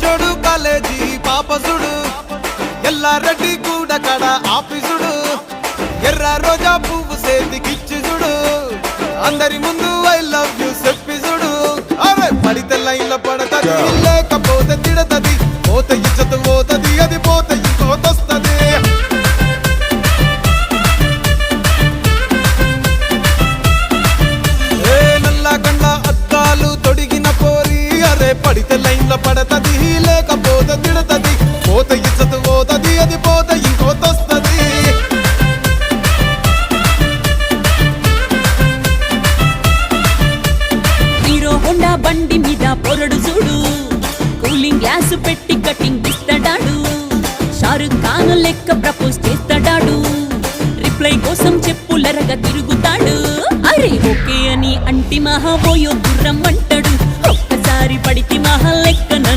జోడు కాలేజీ పాపసుడు ఎల్లారెడ్డి కూడా కడ ఆఫీసుడు ఎర్ర రోజా పువ్వు సేతికిచ్చి చూడు అందరి ముందు ఐ లవ్ యూ చెప్పిసుడు అరే పడితే లైన్ల పడతది లేకపోతే తిడతది పోత ఇచ్చత పోతది అది పోత ఇంకోతొస్తది నల్ల కండ్ల అద్దాలు తొడిగిన పోరి అరే పడితే లైన్ల పడతది లేకపోతే తిడతది పోత ఇచ్చత పోతది అది పోత ఇంకోతొస్తది హీరో హోండా బండి మీద పొరడు చూడు కూలింగ్ గ్లాస్ పెట్టి కటింగ్ ఇస్తాడాడు షారుఖ్ ఖాన్ లెక్క ప్రపోజ్ చేస్తాడాడు రిప్లై కోసం చెప్పులరగా తిరుగుతాడు అరే ఓకే అని అంటి మహాబోయో గుర్రం అంటాడు